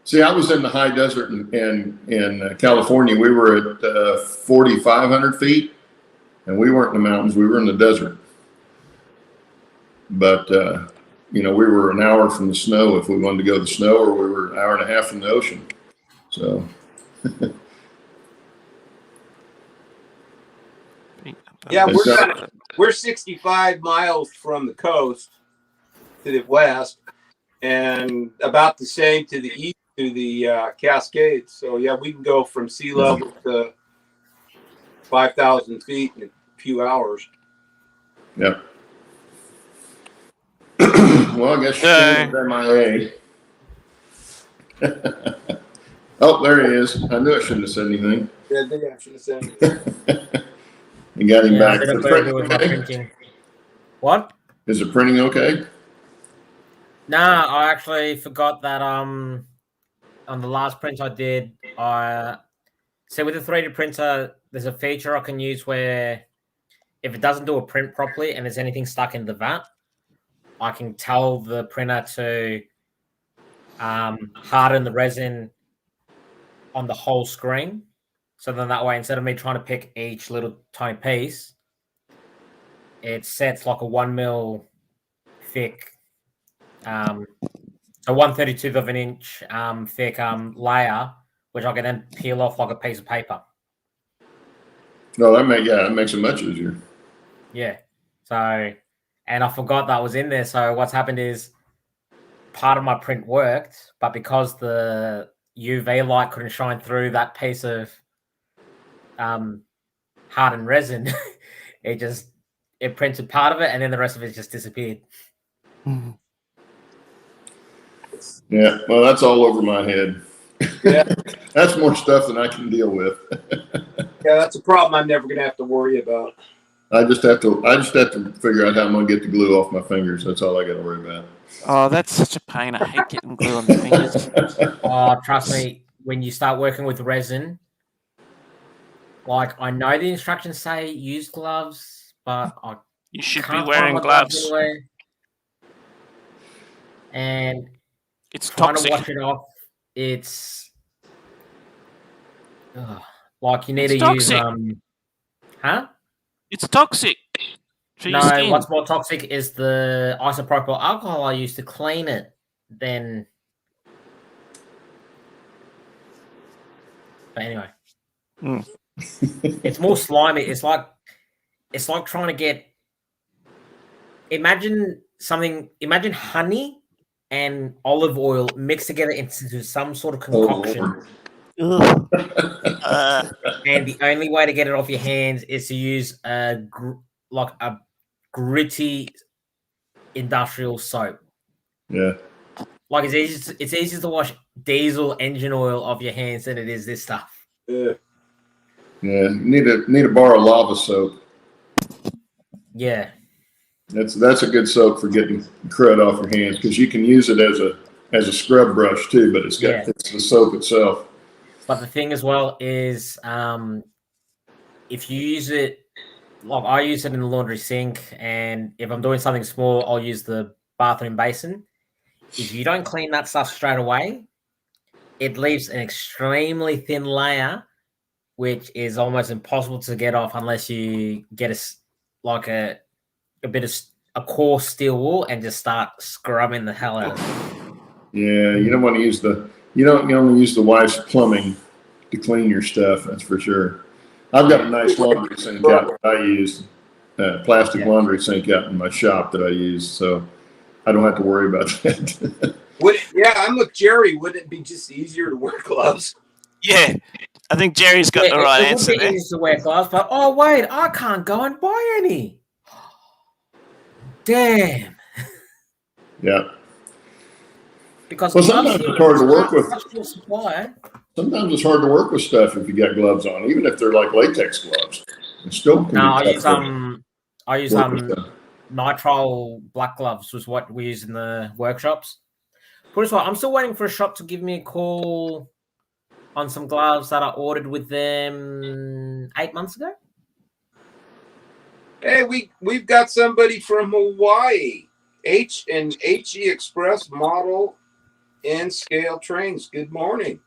See, I was in the high desert in California. We were at 4,500 feet, and we weren't in the mountains. We were in the desert. But, we were an hour from the snow if we wanted to go to the snow, or we were an hour and a half from the ocean. So.
Yeah, we're 65 miles from the coast to the west, and about the same to the east to the Cascades. So yeah, we can go from sea level to 5,000 feet in a few hours.
Yep. Well, I guess Shannon's MIA. Oh, there he is. I knew I shouldn't have said anything.
Yeah, I think I should have said anything.
You got him back.
Is it printing? What?
Is it printing okay?
Nah, I actually forgot that on the last print I did, so with the 3D printer, there's a feature I can use where if it doesn't do a print properly and there's anything stuck in the vat, I can tell the printer to harden the resin on the whole screen. So then that way, instead of me trying to pick each little tiny piece, it sets like a 1 mil thick, so 1/32 of an inch thick layer, which I can then peel off like a piece of paper.
No, that makes it much easier.
Yeah. So, and I forgot that was in there. So what's happened is part of my print worked, but because the UV light couldn't shine through that piece of hardened resin, it printed part of it, and then the rest of it just disappeared.
Yeah, well, that's all over my head.
Yeah.
That's more stuff than I can deal with.
Yeah, that's a problem I'm never going to have to worry about.
I just have to figure out how I'm going to get the glue off my fingers. That's all I got to worry about.
Oh, that's such a pain. I hate getting glue on the fingers.
Oh, trust me, when you start working with resin, like I know the instructions say use gloves, but
you should be
can't
wearing
find my
gloves.
anywhere. And
It's
trying
toxic.
to wash it off, it's like you need to use
It's toxic for your skin.
What's more toxic is the isopropyl alcohol I use to clean it. But anyway, it's more slimy. It's like trying to get. Imagine honey and olive oil mixed together into some sort of concoction. And the only way to get it off your hands is to use a gritty industrial soap.
Yeah.
Like it's easier to wash diesel engine oil off your hands than it is this stuff.
Yeah.
Yeah. Need to borrow lava soap.
Yeah.
That's a good soap for getting crud off your hands, because you can use it as a scrub brush too, but it's the soap itself.
But the thing as well is, if you use it, like I use it in the laundry sink, and if I'm doing something small, I'll use the bathroom basin. If you don't clean that stuff straight away, it leaves an extremely thin layer, which is almost impossible to get off unless you get a bit of a coarse steel wool and just start scrubbing the hell out of it.
Yeah, you don't want to use you only use the wife's plumbing to clean your stuff. That's for sure. I've got a nice laundry sink out that I use, plastic laundry sink out in my shop that I use, so I don't have to worry about that.
I'm with Jerry. Wouldn't it be just easier to wear gloves?
Yeah, I think Jerry's got the right
it
answer
would be
there.
easy to wear gloves, but oh wait, I can't go and buy any. Damn.
Yeah.
Because
Well,
gloves
sometimes
here
it's hard to work with.
such short supply.
Sometimes it's hard to work with stuff if you got gloves on, even if they're like latex gloves. It still can
No,
be tough
I use
to work with stuff.
nitrile black gloves was what we use in the workshops. Put it this way, I'm still waiting for a shop to give me a call on some gloves that I ordered with them 8 months ago.
Hey, we've got somebody from Hawaii. HE Express model and scale trains. Good morning.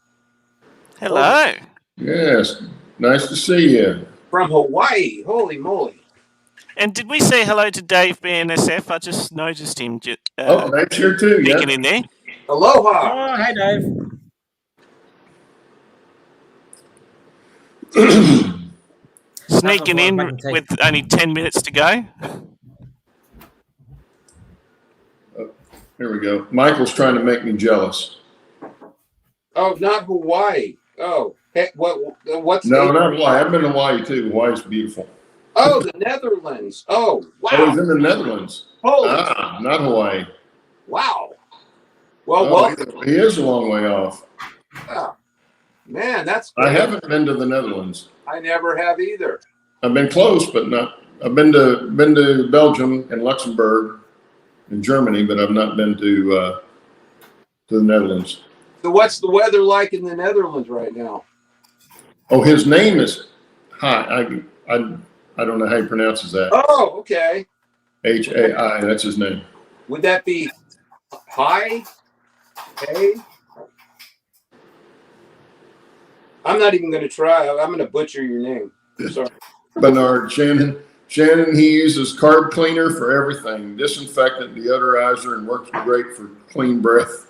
Hello.
Yes, nice to see you.
From Hawaii. Holy moly.
And did we say hello to Dave BNSF? I just noticed him
Dave's here too.
peeking
Yeah.
in there.
Aloha.
Oh, hey Dave.
Sneaking in with only 10 minutes to go.
Here we go. Michael's trying to make me jealous.
Oh, not Hawaii. Oh, hey, what's
No, not Hawaii. I've been to Hawaii too. Hawaii's beautiful.
Oh, the Netherlands. Oh, wow.
Oh, he's in the Netherlands.
Holy
not Hawaii.
wow. Well,
he is a long way off.
Yeah. Man, that's great.
I haven't been to the Netherlands.
I never have either.
I've been close, but not. I've been to Belgium and Luxembourg and Germany, but I've not been to the Netherlands.
So what's the weather like in the Netherlands right now?
Oh, his name is Hai. I don't know how he pronounces that.
Oh, okay.
Hai. That's his name.
Would that be Hi? Hey? I'm not even going to try. I'm going to butcher your name. Sorry.
Bernard Shannon. Shannon, he uses carb cleaner for everything. Disinfectant, deodorizer, and works great for clean breath.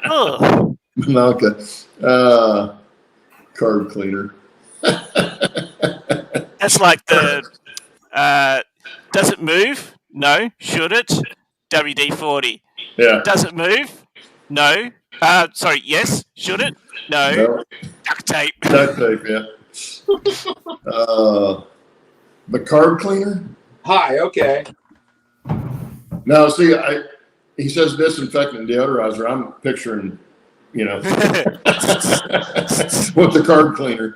Oh.
Manaka. Carb cleaner.
That's like the does it move? No. Should it? WD-40.
Yeah.
Does it move? No. Sorry, yes. Should it? No. Duct tape.
Duct tape, yeah. The carb cleaner?
Hi, okay.
Now, see, he says disinfectant deodorizer. I'm picturing, with the carb cleaner.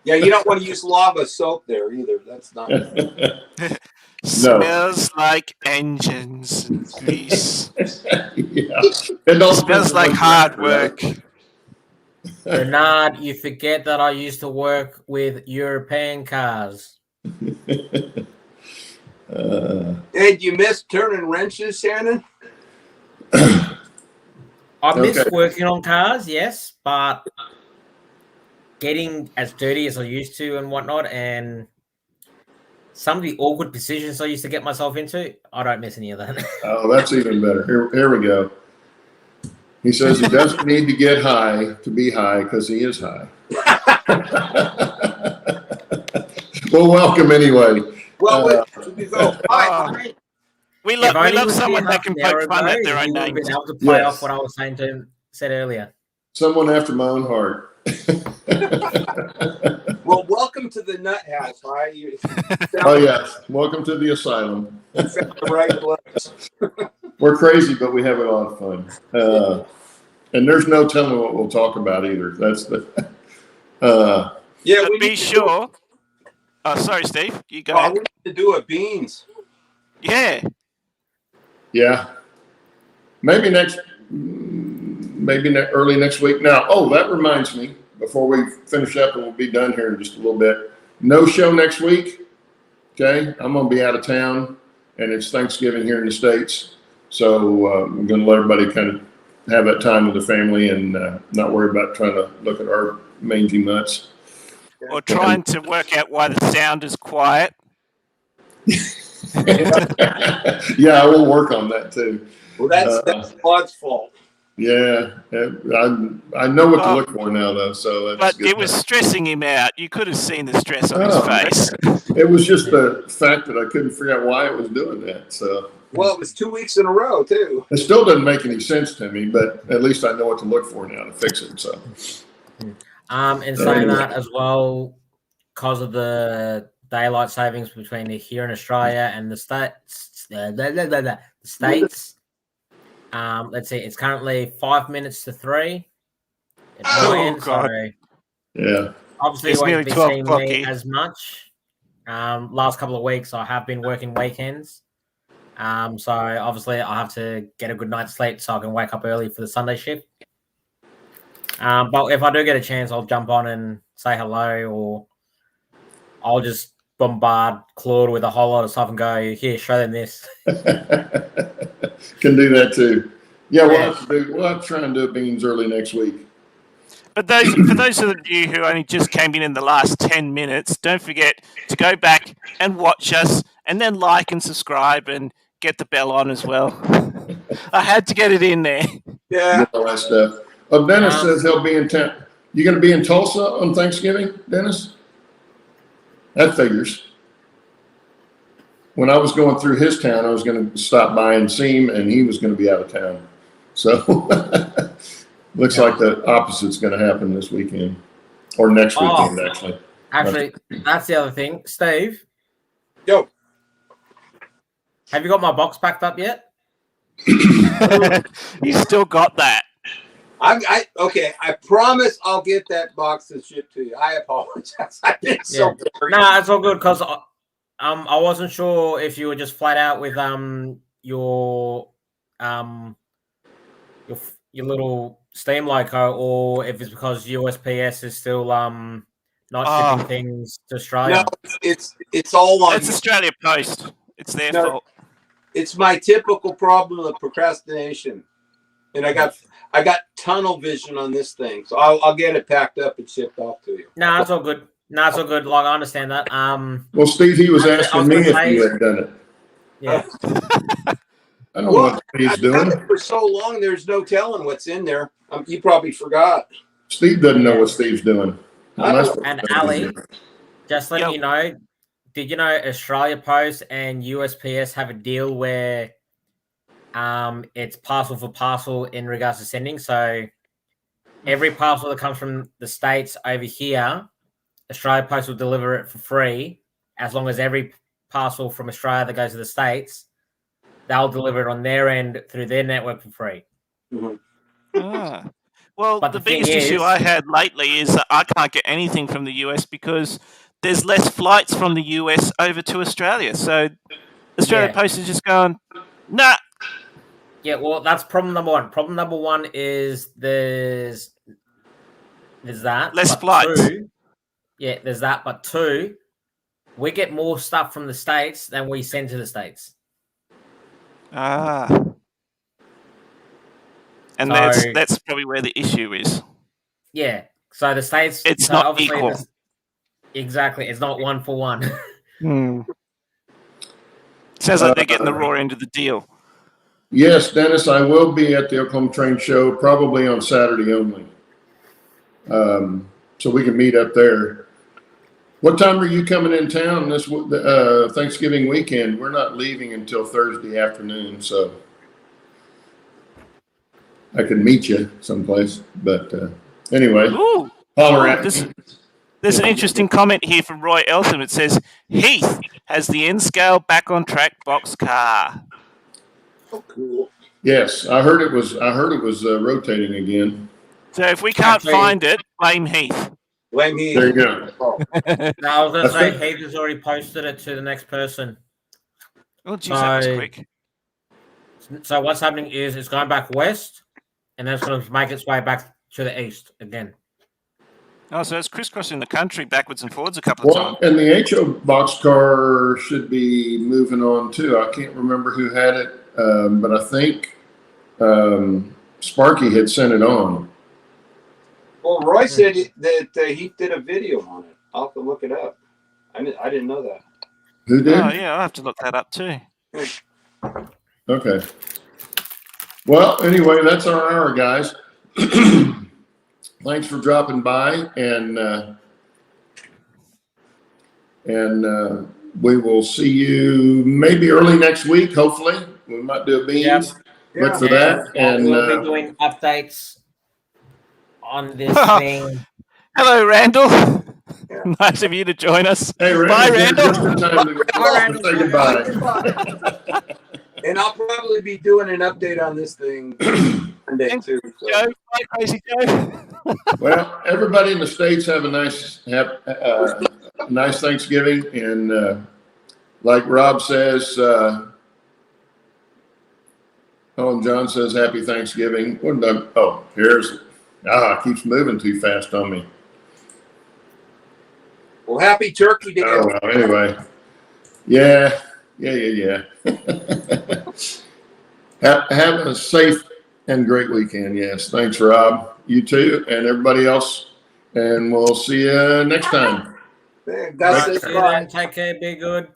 Yeah, you don't want to use lava soap there either. That's not.
Smells like engines and grease.
Yeah. It
smells like hard work.
Bernard, you forget that I used to work with European cars.
Hey, do you miss turning wrenches, Shannon?
I miss working on cars, yes, but getting as dirty as I used to and whatnot, and some of the awkward positions I used to get myself into, I don't miss any of that.
Oh, that's even better. Here we go. He says he doesn't need to get high to be high because he is high. Well, welcome anyway.
Well,
we love someone that can poke fun at their own name.
Been able to play off what I was said earlier.
Someone after my own heart.
Well, welcome to the Nut House.
Oh yes, welcome to the asylum.
The right place.
We're crazy, but we have a lot of fun. And there's no telling what we'll talk about either. That's the.
Yeah,
we be sure. Oh, sorry, Steve. You go.
We need to do a beans.
Yeah.
Yeah. Maybe early next week. Now, that reminds me, before we finish up, and we'll be done here in just a little bit. No show next week. Okay. I'm going to be out of town, and it's Thanksgiving here in the States. So we're going to let everybody kind of have that time with the family and not worry about trying to look at our mangy mutts.
Or trying to work out why the sound is quiet.
Yeah, I will work on that too.
Well, that's Claude's fault.
Yeah, I know what to look for now, though. So that's
but it was stressing him out. You could have seen the stress on his face.
It was just the fact that I couldn't figure out why it was doing that. So.
Well, it was 2 weeks in a row too.
It still doesn't make any sense to me, but at least I know what to look for now to fix it. So.
In saying that as well, because of the daylight savings between here in Australia and the states, let's see, it's currently 5 minutes to 3 at my end.
God.
So
Yeah.
obviously,
It's
you
nearly
won't be
12
seeing
o'clock
me
here.
as much. Last couple of weeks, I have been working weekends. So obviously, I have to get a good night's sleep so I can wake up early for the Sunday shift. But if I do get a chance, I'll jump on and say hello, or I'll just bombard Claude with a whole lot of stuff and go, here, show them this.
Can do that too. Yeah, we'll have to try and do Beans early next week.
But for those of you who only just came in the last 10 minutes, don't forget to go back and watch us, and then like and subscribe and get the bell on as well. I had to get it in there.
Yeah.
All that stuff. Oh, Dennis says he'll be in town. You going to be in Tulsa on Thanksgiving, Dennis? That figures. When I was going through his town, I was going to stop by and see him, and he was going to be out of town. So looks like the opposite's going to happen this weekend, or next weekend, actually.
Actually, that's the other thing. Steve.
Yo.
Have you got my box packed up yet?
You still got that.
Okay. I promise I'll get that box and ship to you. I apologize. I've been so busy.
No, it's all good because I wasn't sure if you were just flat out with your little Steam loco, or if it's because USPS is still not shipping things to Australia.
No, it's all on.
It's Australia Post. It's their fault.
It's my typical problem of procrastination, and I got tunnel vision on this thing, so I'll get it packed up and shipped off to you.
No, it's all good. No, it's all good. Like, I understand that.
Well, Steve, he was asking me if you had done it.
Yeah.
I don't know what Steve's doing.
For so long, there's no telling what's in there. You probably forgot.
Steve doesn't know what Steve's doing.
And Ali, just letting you know, did you know Australia Post and USPS have a deal where it's parcel for parcel in regards to sending? So every parcel that comes from the States over here, Australia Post will deliver it for free, as long as every parcel from Australia that goes to the States, they'll deliver it on their end through their network for free.
Mm-hmm. Well,
but
the biggest issue I had lately is that I can't get anything from the US because there's less flights from the US over to Australia. So Australia Post is just going, nah.
Yeah, well, that's problem number one. Problem number one is there's that.
Less flights.
There's that. But two, we get more stuff from the States than we send to the States.
And that's probably where the issue is.
Yeah. So the States,
it's not equal.
Exactly. It's not one for one.
Sounds like they're getting the raw end of the deal.
Yes, Dennis, I will be at the Oklahoma Train Show, probably on Saturday only. So we can meet up there. What time are you coming in town this Thanksgiving weekend? We're not leaving until Thursday afternoon, so I could meet you someplace. But anyway, holler at me.
There's an interesting comment here from Roy Eltham. It says, Heath has the N-scale back on track box car.
Oh, cool.
Yes, I heard it was rotating again.
So if we can't find it, blame Heath.
Blame Heath.
There you go.
No, I was going to say Heath has already posted it to the next person.
Oh, geez, that was quick.
So what's happening is it's going back west, and then it's going to make its way back to the east again.
Oh, so it's crisscrossing the country backwards and forwards a couple of times.
And the HO box car should be moving on too. I can't remember who had it, but I think Sparky had sent it on.
Well, Roy said that he did a video on it. I'll have to look it up. I didn't know that.
Who did?
Oh, yeah, I'll have to look that up too.
Okay. Well, anyway, that's our hour, guys. Thanks for dropping by, and we will see you maybe early next week. Hopefully, we might do a beans. Look for that, and
we'll be doing updates on this thing.
Hello, Randall.
Yeah.
Nice of you to join us.
Hey,
Bye,
Randall. Just in
Randall.
time to say goodbye.
And I'll probably be doing an update on this thing Monday
Thanks,
too. So.
Joe. Bye, Crazy Joe.
Well, everybody in the States have a nice Thanksgiving. And like Rob says, John says, happy Thanksgiving. It keeps moving too fast on me.
Well, happy Turkey Day.
Oh, well, anyway. Yeah. Have a safe and great weekend. Yes. Thanks, Rob. You too, and everybody else. And we'll see you next time.
God says bye.
Take care. Be good.